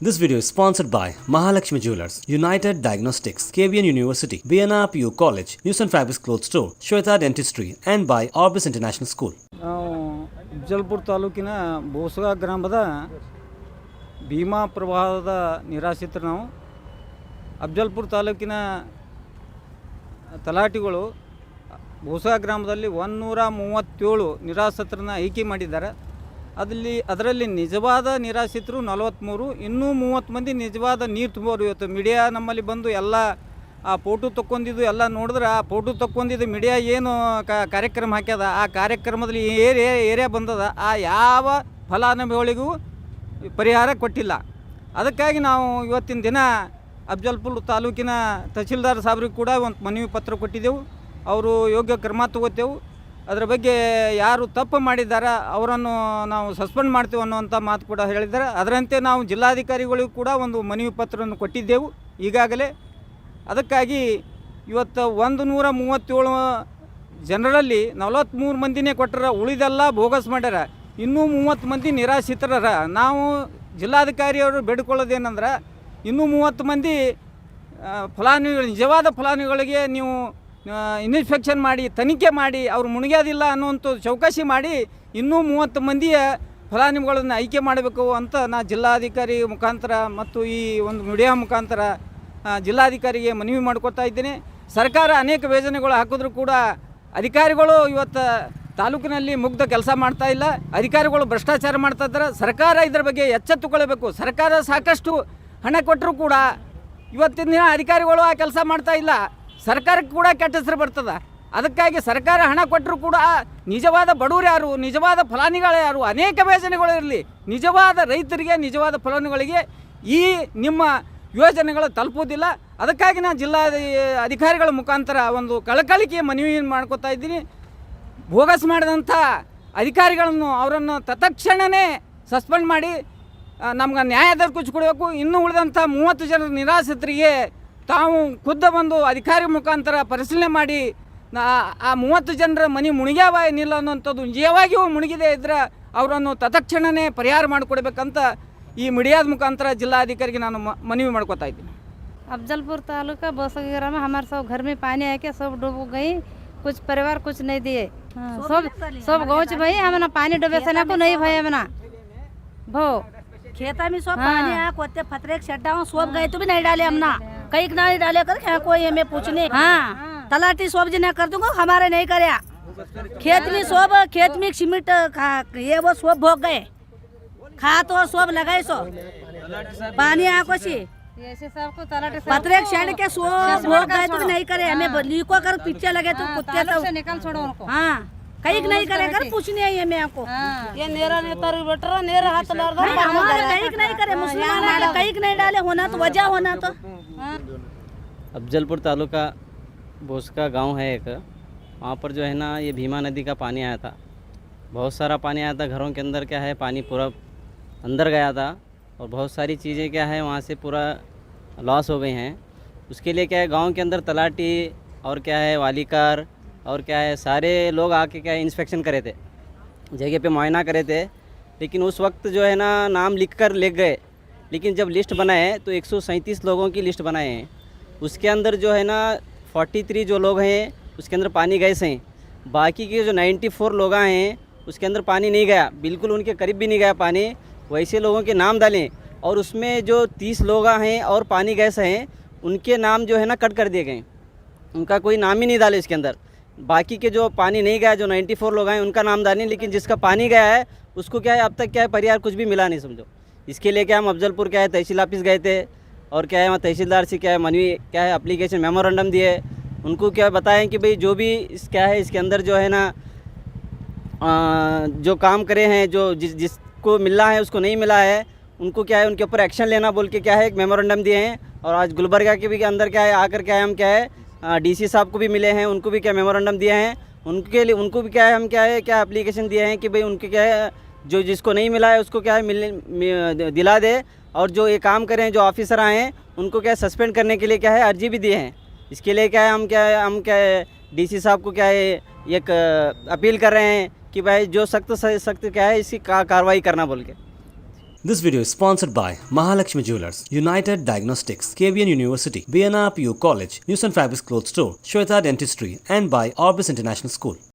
This video is sponsored by Mahalakshmi Jewelers, United Diagnostics, KVN University, BNR PU College, News and Fabrics Clothes Store, Shweta Dentistry, and by Orbis International School. ನಾವು ಅಫ್ಜಲ್ಪುರ ತಾಲೂಕಿನ ಬೋಸಗ ಗ್ರಾಮದ ಭೀಮಾ ಪ್ರವಾಹದ ನಿರಾಶ್ರಿತರು. ನಾವು ಅಫ್ಜಲ್ಪುರ ತಾಲೂಕಿನ ತಲಾಟಿಗಳು ಬೋಸಗ ಗ್ರಾಮದಲ್ಲಿ 137 ನಿರಾಶ್ರಿತರನ್ನ ಆಯ್ಕೆ ಮಾಡಿದ್ದಾರೆ. ಅದರಲ್ಲಿ ನಿಜವಾದ ನಿರಾಶ್ರಿತರು 43, ಇನ್ನೂ 30 ಮಂದಿ ನಿಜವಾದ ನೀರು ತುಂಬೋರು. ಇವತ್ತು ಮೀಡಿಯಾ ನಮ್ಮಲ್ಲಿ ಬಂದು ಎಲ್ಲ ಆ ಫೋಟೋ ತಕ್ಕೊಂಡಿದ್ದು ಎಲ್ಲ ನೋಡಿದ್ರೆ, ಆ ಫೋಟೋ ತಕ್ಕೊಂಡಿದ್ದು ಮೀಡಿಯಾ ಏನು ಕಾರ್ಯಕ್ರಮ ಹಾಕ್ಯದ, ಆ ಕಾರ್ಯಕ್ರಮದಲ್ಲಿ ಏರಿಯಾ ಬಂದದ, ಆ ಯಾವ ಫಲಾನುಭವಿಗಳಿಗೂ ಪರಿಹಾರ ಕೊಟ್ಟಿಲ್ಲ. ಅದಕ್ಕಾಗಿ ನಾವು ಇವತ್ತಿನ ದಿನ ಅಫ್ಜಲ್ಪುರ ತಾಲೂಕಿನ ತಹಸೀಲ್ದಾರ್ ಸಾಹೇಬ್ರಿಗೆ ಕೂಡ ಒಂದು ಮನವಿ ಪತ್ರ ಕೊಟ್ಟಿದ್ದೆವು. ಅವರು ಯೋಗ್ಯ ಕ್ರಮ ತಗೋತೇವೆ. ಅದರ ಬಗ್ಗೆ ಯಾರು ತಪ್ಪು ಮಾಡಿದ್ದಾರೆ ಅವರನ್ನು ನಾವು ಸಸ್ಪೆಂಡ್ ಮಾಡ್ತೀವಿ ಅನ್ನುವಂಥ ಮಾತು ಕೂಡ ಹೇಳಿದ್ದಾರೆ. ಅದರಂತೆ ನಾವು ಜಿಲ್ಲಾಧಿಕಾರಿಗಳಿಗೂ ಕೂಡ ಒಂದು ಮನವಿ ಪತ್ರವನ್ನು ಕೊಟ್ಟಿದ್ದೆವು ಈಗಾಗಲೇ. ಅದಕ್ಕಾಗಿ ಇವತ್ತು 137 ಜನರಲ್ಲಿ 43 ಮಂದಿನೇ ಕೊಟ್ಟರ, ಉಳಿದೆಲ್ಲ ಬೋಗಸ್ ಮಾಡ್ಯಾರ. ಇನ್ನೂ 30 ಮಂದಿ ನಿರಾಶ್ರಿತರರ. ನಾವು ಜಿಲ್ಲಾಧಿಕಾರಿಯವರು ಬೇಡಿಕೊಳ್ಳೋದೇನೆಂದ್ರೆ, ಇನ್ನೂ 30 ಮಂದಿ ಫಲಾನುಭವಿಗಳು, ನಿಜವಾದ ಫಲಾನುಭವಿಗಳಿಗೆ ನೀವು ಇನ್ಸ್ಪೆಕ್ಷನ್ ಮಾಡಿ, ತನಿಖೆ ಮಾಡಿ, ಅವ್ರು ಮುಳುಗ್ಯಾದಿಲ್ಲ ಅನ್ನುವಂಥ ಚೌಕಾಸಿ ಮಾಡಿ ಇನ್ನೂ 30 ಮಂದಿಯ ಫಲಾನುಭವಿಗಳನ್ನು ಆಯ್ಕೆ ಮಾಡಬೇಕು ಅಂತ ನಾ ಜಿಲ್ಲಾಧಿಕಾರಿ ಮುಖಾಂತರ ಮತ್ತು ಈ ಒಂದು ಮೀಡಿಯಾ ಮುಖಾಂತರ ಜಿಲ್ಲಾಧಿಕಾರಿಗೆ ಮನವಿ ಮಾಡ್ಕೊತಾ ಇದ್ದೇನೆ. ಸರ್ಕಾರ ಅನೇಕ ಯೋಜನೆಗಳು ಹಾಕಿದ್ರೂ ಕೂಡ ಅಧಿಕಾರಿಗಳು ಇವತ್ತು ತಾಲೂಕಿನಲ್ಲಿ ಮುಗ್ಧ ಕೆಲಸ ಮಾಡ್ತಾ ಇಲ್ಲ. ಅಧಿಕಾರಿಗಳು ಭ್ರಷ್ಟಾಚಾರ ಮಾಡ್ತಾ ಇದ್ದಾರೆ. ಸರ್ಕಾರ ಇದರ ಬಗ್ಗೆ ಎಚ್ಚೆತ್ತುಕೊಳ್ಳಬೇಕು. ಸರ್ಕಾರ ಸಾಕಷ್ಟು ಹಣ ಕೊಟ್ಟರೂ ಕೂಡ ಇವತ್ತಿನ ದಿನ ಅಧಿಕಾರಿಗಳು ಆ ಕೆಲಸ ಮಾಡ್ತಾ ಇಲ್ಲ. ಸರ್ಕಾರಕ್ಕೆ ಕೂಡ ಕೆಟ್ಟ ಹೆಸರು ಬರ್ತದೆ. ಅದಕ್ಕಾಗಿ ಸರ್ಕಾರ ಹಣ ಕೊಟ್ಟರೂ ಕೂಡ ನಿಜವಾದ ಬಡವರು ಯಾರು, ನಿಜವಾದ ಫಲಾನುಭವಿಗಳು ಯಾರು, ಅನೇಕ ಯೋಜನೆಗಳು ಇರಲಿ, ನಿಜವಾದ ರೈತರಿಗೆ, ನಿಜವಾದ ಫಲಾನುಭವಿಗಳಿಗೆ ಈ ನಿಮ್ಮ ಯೋಜನೆಗಳು ತಲುಪುವುದಿಲ್ಲ. ಅದಕ್ಕಾಗಿ ನಾನು ಜಿಲ್ಲಾ ಅಧಿಕಾರಿಗಳ ಮುಖಾಂತರ ಒಂದು ಕಳಕಳಿಕೆ ಮನವಿ ಮಾಡ್ಕೋತಾ ಇದ್ದೀನಿ. ಬೋಗಸ್ ಮಾಡಿದಂಥ ಅಧಿಕಾರಿಗಳನ್ನು ಅವರನ್ನು ತತ್ಕ್ಷಣವೇ ಸಸ್ಪೆಂಡ್ ಮಾಡಿ ನಮ್ಗೆ ನ್ಯಾಯ ದೊರಕಿಸಿಕೊಡಬೇಕು. ಇನ್ನೂ ಉಳಿದಂಥ 30 ಜನರ ನಿರಾಶ್ರಿತರಿಗೆ ತಾವು ಖುದ್ದ ಬಂದು ಅಧಿಕಾರಿ ಮುಖಾಂತರ ಪರಿಶೀಲನೆ ಮಾಡಿ ಆ 30 ಜನರ ಮನೆ ಮುಳುಗ್ಯಾವ ಏನಿಲ್ಲ ಅನ್ನೋಂಥದ್ದು, ನಿಜವಾಗಿಯೂ ಮುಳುಗಿದೆ ಇದ್ದರೆ ಅವರನ್ನು ತತ್ಕ್ಷಣವೇ ಪರಿಹಾರ ಮಾಡಿಕೊಡ್ಬೇಕಂತ ಈ ಮೀಡಿಯಾದ ಮುಖಾಂತರ जिलाधिकारी ನಾನು ಮನವಿ ಮಾಡ್ಕೋತಾ ಇದ್ದೀನಿ. अफजलपुर तालुका बोसगा में हमारे सब घर में पानी आके सब डूब गई. कुछ परिवार कुछ नहीं दिए. सब गौच भाई हमना पानी डूबे से ना को नहीं भाई हमना भो खेता में सब पानी आया कोते फतरे छड्डा सब गए तो भी नहीं डाले हमना कई नहीं डाले कर कोई हमें पूछने. हाँ तलाटी सब जना कर दूंगा, हमारे नहीं करे. खेत में सीमेंट ये वो सब भोग गए, खा तो सब लगाए सो पानी आया कुछ ऐसे सबको तलाटी पत्रे छड़ के सब भोग गए तो नहीं करे. हमें लीको कर पीछे लगे तो कुत्ते तो निकल छोड़ो उनको. हाँ कई नहीं करे कर पूछने आई हमें आपको ये नेरा नेतर बटर नेरा हाथ लार दो हमारे कई नहीं करे. मुसलमान वाले कई नहीं डाले होना तो वजह होना तो. अफजलपुर तालुका बोसका गांव है एक, वहाँ पर जो है ना ये भीमा नदी का पानी आया था. बहुत सारा पानी आया था. घरों के अंदर क्या है पानी पूरा अंदर गया था और बहुत सारी चीज़ें क्या है वहाँ से पूरा लॉस हो गई हैं. उसके लिए क्या है गांव के अंदर तलाटी और क्या है वालीकार और क्या है सारे लोग आके क्या है इंस्पेक्शन करे थे, जगह पे मुआयना करे थे. लेकिन उस वक्त जो है ना नाम लिख कर ले गए. लेकिन जब लिस्ट बनाए तो 137 लोगों की लिस्ट बनाए हैं. उसके अंदर जो है ना 43 जो लोग हैं उसके अंदर पानी गए हैं. बाकी के जो 94 लोग हैं उसके अंदर पानी नहीं गया, बिल्कुल उनके करीब भी नहीं गया पानी. वैसे लोगों के नाम डालें और उसमें जो 30 लोग हैं और पानी गए हैं उनके नाम जो है ना कट कर दिए गए. उनका कोई नाम ही नहीं डाले इसके अंदर. बाकी के जो पानी नहीं गया जो 94 लोग हैं उनका नाम डालें. लेकिन जिसका पानी गया है उसको क्या है अब तक क्या है परिहार कुछ भी मिला नहीं समझो. इसके लिए क्या हम अफजलपुर क्या है तहसील ऑफिस गए थे और क्या है वहाँ तहसीलदार से क्या है मनवी क्या है एप्लीकेशन मेमोरेंडम दिए. उनको क्या बताएं कि भाई जो भी क्या है इसके अंदर जो है ना जो काम करे हैं जो जिसको मिलना है उसको नहीं मिला है उनको क्या है उनके ऊपर एक्शन लेना बोल के क्या है एक मेमोरेंडम दिए हैं. और आज गुलबर्गा के भी के अंदर क्या है आकर क्या है हम क्या है डीसी साहब को भी मिले हैं, उनको भी क्या मेमोरेंडम दिए हैं. उनके लिए उनको भी क्या है हम क्या है क्या एप्लीकेशन दिए हैं कि भाई उनके क्या है जो जिसको नहीं मिला है उसको क्या है दिला दे. और जो ये काम करें जो ऑफिसर आए हैं उनको क्या है सस्पेंड करने के लिए क्या है अर्जी भी दिए हैं. इसके लिए क्या है हम क्या है डीसी साहब को क्या है एक अपील कर रहे हैं कि भाई जो सख्त क्या है इसकी कार्रवाई करना बोल के. This video is sponsored by Mahalakshmi Jewelers, United Diagnostics, KBN University, BNR PU College, News and Fabrics Clothes Store, Shweta Dentistry, and by Orbis International School.